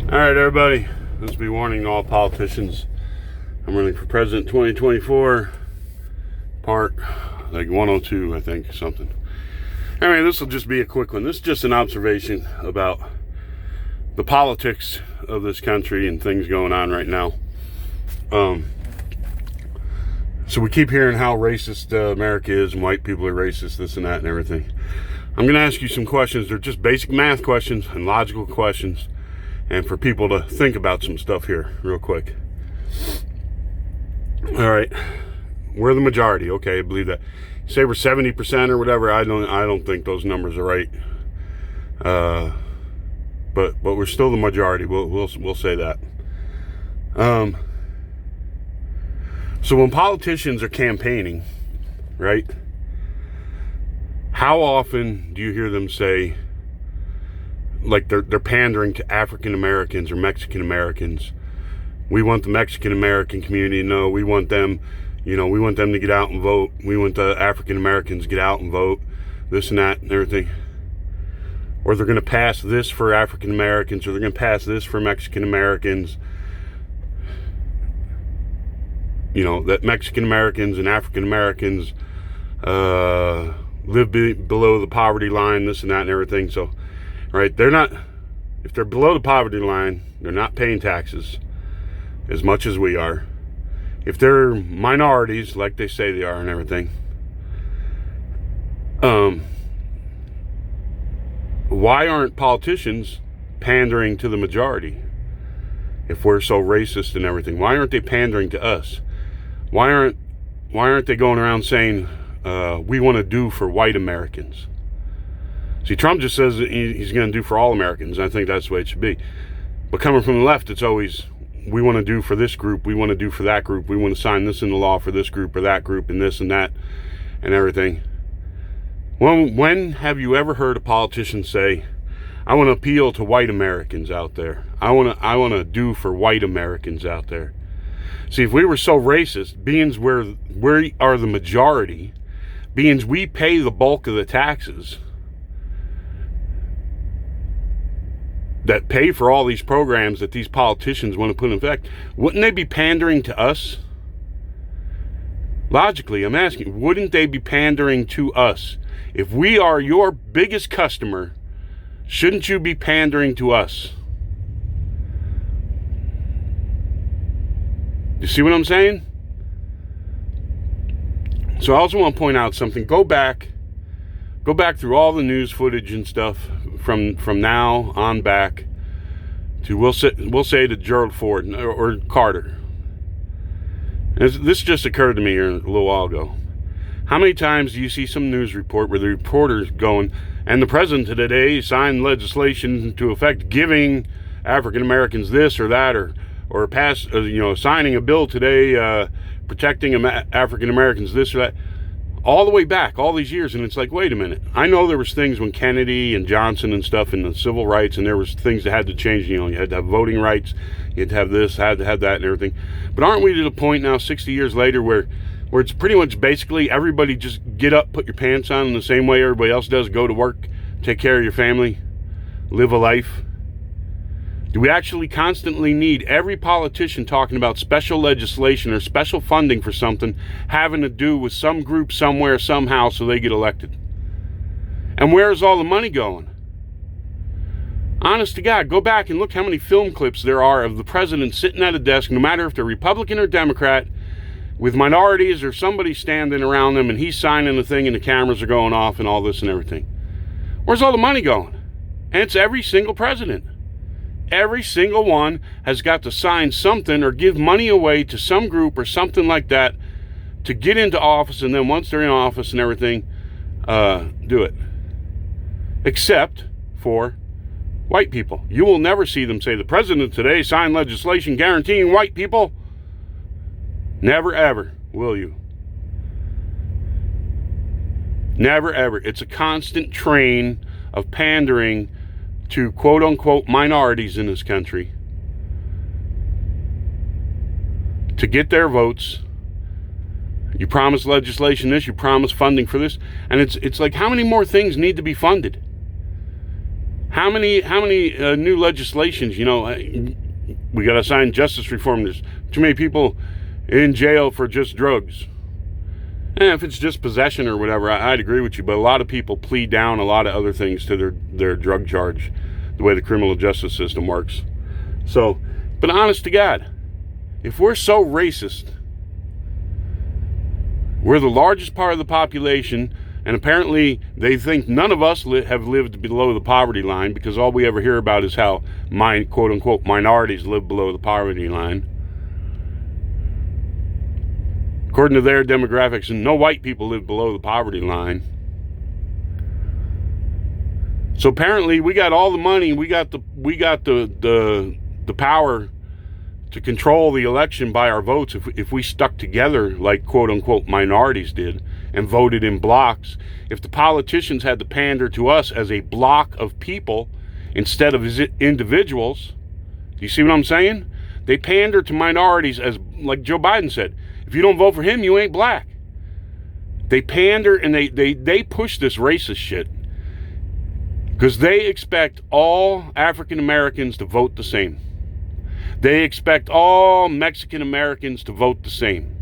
All right, everybody. This will be warning to all politicians. I'm running for president 2024, part like 102, I think, something. Anyway, this will just be a quick one. This is just an observation about the politics of this country and things going on right now. So we keep hearing how racist America is and white people are racist, this and that and everything. I'm going to ask you some questions. They're just basic math questions and logical questions, and for people to think about some stuff here real quick. All right, we're the majority. Okay, I believe that. Say we're 70% or whatever. I don't think those numbers are right. But we're still the majority. We'll say that. So when politicians are campaigning, right? How often do you hear them say, like they're pandering to African Americans or Mexican Americans? We want the Mexican American community to know. We want them, we want them to get out and vote. We want the African Americans to get out and vote. This and that and everything. Or they're going to pass this for African Americans, or they're going to pass this for Mexican Americans. That Mexican Americans and African Americans live below the poverty line, this and that and everything. So, right, if they're below the poverty line, they're not paying taxes as much as we are. If they're minorities, like they say they are and everything, why aren't politicians pandering to the majority? If we're so racist and everything, why aren't they pandering to us? Why aren't they going around saying we want to do for white Americans? See, Trump just says that he's going to do for all Americans. I think that's the way it should be. But coming from the left, it's always, we want to do for this group, we want to do for that group, we want to sign this into law for this group or that group and this and that and everything. When have you ever heard a politician say, I want to appeal to white Americans out there. I want to do for white Americans out there. See, if we were so racist, being we are the majority, being we pay the bulk of the taxes that pay for all these programs that these politicians want to put in effect, wouldn't they be pandering to us? Logically, I'm asking, wouldn't they be pandering to us? If we are your biggest customer, shouldn't you be pandering to us? You see what I'm saying? So I also want to point out something. Go back through all the news footage and stuff from now on back to we'll say to Gerald Ford or Carter. This just occurred to me here a little while ago. How many times do you see some news report where the reporter's going, and the president today signed legislation to affect giving African Americans this or that, or pass, signing a bill today protecting African Americans this or that, all the way back, all these years. And it's like, wait a minute. I know there was things when Kennedy and Johnson and stuff and the civil rights, and there was things that had to change. You had to have voting rights, you had to have this, had to have that and everything. But aren't we to the point now, 60 years later, where it's pretty much basically everybody just get up, put your pants on in the same way everybody else does, go to work, take care of your family, live a life? Do we actually constantly need every politician talking about special legislation or special funding for something having to do with some group somewhere, somehow, so they get elected? And where's all the money going? Honest to God, go back and look how many film clips there are of the president sitting at a desk, no matter if they're Republican or Democrat, with minorities or somebody standing around them, and he's signing the thing and the cameras are going off and all this and everything. Where's all the money going? And it's every single president. Every single one has got to sign something or give money away to some group or something like that to get into office, and then once they're in office and everything, do it. Except for white people. You will never see them say, the president today signed legislation guaranteeing white people. Never ever will you. Never ever. It's a constant train of pandering to quote-unquote minorities in this country to get their votes. You promise legislation this, you promise funding for this, and it's like, how many more things need to be funded? How many new legislations, we got to sign justice reform. There's too many people in jail for just drugs. And if it's just possession or whatever, I'd agree with you. But a lot of people plead down a lot of other things to their drug charge, the way the criminal justice system works. So, but honest to God, if we're so racist, we're the largest part of the population, and apparently they think none of us have lived below the poverty line, because all we ever hear about is how quote-unquote minorities live below the poverty line. According to their demographics, no white people live below the poverty line. So apparently we got all the money, we got the power to control the election by our votes if we stuck together like quote-unquote minorities did and voted in blocks. If the politicians had to pander to us as a block of people instead of as individuals, do you see what I'm saying? They pander to minorities as, like Joe Biden said, if you don't vote for him, you ain't black. They pander and they push this racist shit because they expect all African Americans to vote the same. They expect all Mexican Americans to vote the same.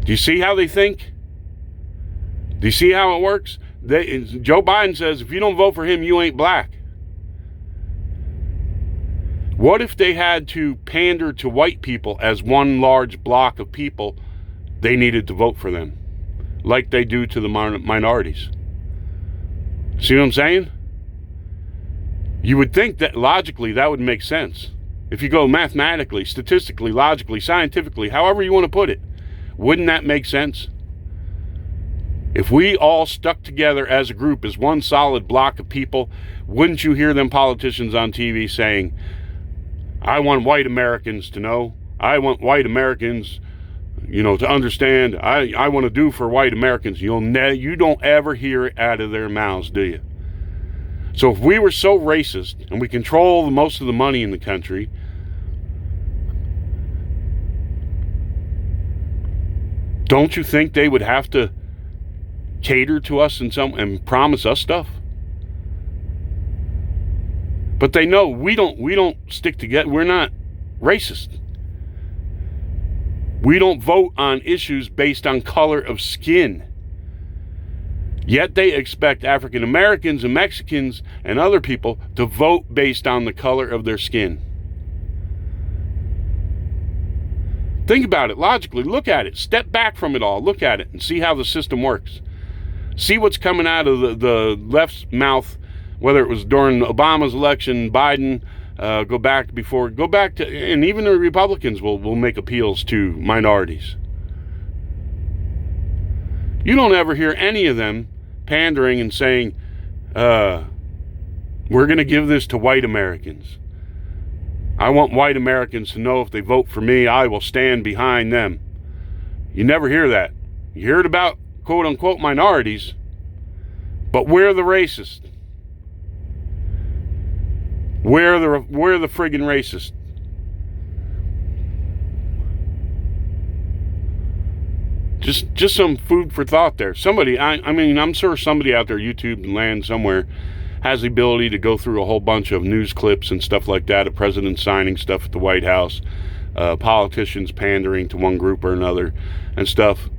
Do you see how they think? Do you see how it works? Joe Biden says, if you don't vote for him, you ain't black. What if they had to pander to white people as one large block of people they needed to vote for them, like they do to the minorities? See what I'm saying? You would think that logically that would make sense. If you go mathematically, statistically, logically, scientifically, however you want to put it, wouldn't that make sense? If we all stuck together as a group, as one solid block of people, wouldn't you hear them politicians on TV saying, I want white Americans to know, I want white Americans, to understand, I want to do for white Americans. You don't ever hear it out of their mouths, do you? So if we were so racist and we control most of the money in the country, don't you think they would have to cater to us and promise us stuff? But they know we don't stick together. We're not racist. We don't vote on issues based on color of skin. Yet they expect African Americans and Mexicans and other people to vote based on the color of their skin. Think about it logically. Look at it. Step back from it all. Look at it and see how the system works. See what's coming out of the left's mouth, whether it was during Obama's election, Biden, go back to, and even the Republicans will make appeals to minorities. You don't ever hear any of them pandering and saying, we're going to give this to white Americans. I want white Americans to know if they vote for me, I will stand behind them. You never hear that. You hear it about quote-unquote minorities, but we're the racist. We're the friggin' racist. Just some food for thought there. Somebody, I'm sure somebody out there, YouTube land somewhere, has the ability to go through a whole bunch of news clips and stuff like that of presidents signing stuff at the White House, politicians pandering to one group or another and stuff.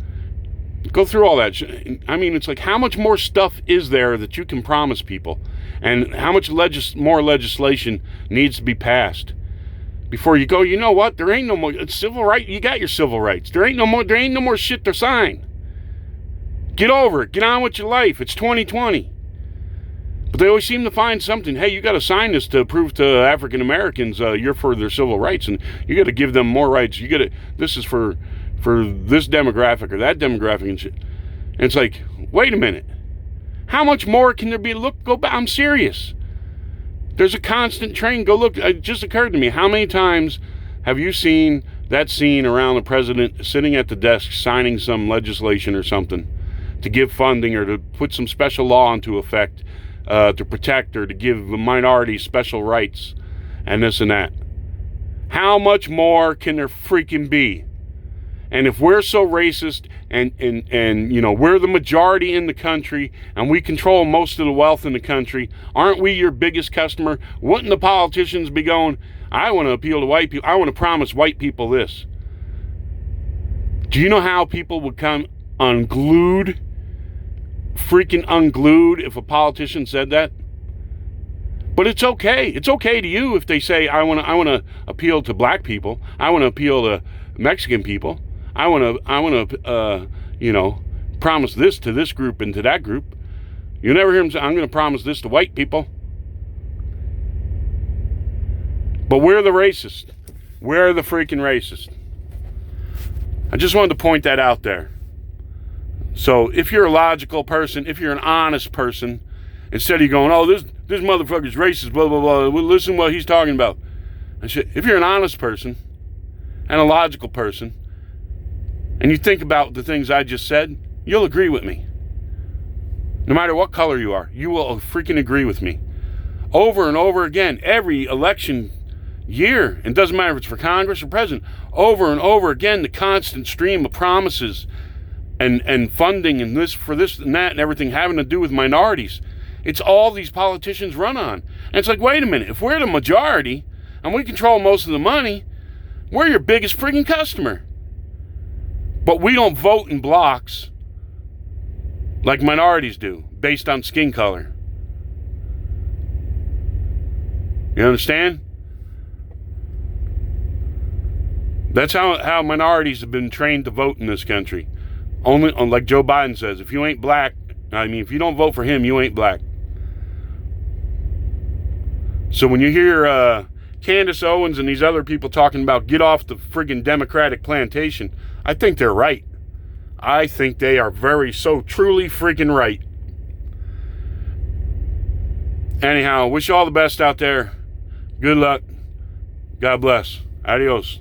Go through all that. It's like, how much more stuff is there that you can promise people? And how much more legislation needs to be passed before you go, you know what? There ain't no more civil rights. You got your civil rights. There ain't no more shit to sign. Get over it. Get on with your life. It's 2020. But they always seem to find something. Hey, you got to sign this to prove to African Americans you're for their civil rights, and you got to give them more rights. This is for this demographic or that demographic and shit. And it's like, wait a minute. How much more can there be? Go back. I'm serious. There's a constant train. Go look. It just occurred to me. How many times have you seen that scene around the president sitting at the desk signing some legislation or something to give funding or to put some special law into effect to protect or to give minorities special rights and this and that? How much more can there freaking be? And if we're so racist and you know, we're the majority in the country and we control most of the wealth in the country. Aren't we your biggest customer? Wouldn't the politicians be going, I want to appeal to white people. I want to promise white people this. Do you know how people would come unglued, freaking unglued, if a politician said that? But it's okay. It's okay to you if they say, I want to appeal to black people. I want to appeal to Mexican people. I want to, you know, promise this to this group and to that group. You never hear them say, I'm going to promise this to white people. But we're the racist. We're the freaking racist. I just wanted to point that out there. So if you're a logical person, if you're an honest person, instead of going, oh, this motherfucker's racist, blah, blah, blah, well, listen what he's talking about. If you're an honest person and a logical person, and you think about the things I just said, you'll agree with me. No matter what color you are, you will freaking agree with me. Over and over again, every election year, and it doesn't matter if it's for Congress or president, over and over again, the constant stream of promises and funding and this for this and that and everything having to do with minorities. It's all these politicians run on. And it's like, wait a minute, if we're the majority and we control most of the money, we're your biggest freaking customer. But we don't vote in blocks like minorities do, based on skin color. You understand? That's how minorities have been trained to vote in this country. Only, like Joe Biden says, if you ain't black, I mean, if you don't vote for him, you ain't black. So when you hear Candace Owens and these other people talking about get off the friggin' Democratic plantation, I think they're right. I think they are so truly freaking right. Anyhow, wish you all the best out there. Good luck. God bless. Adios.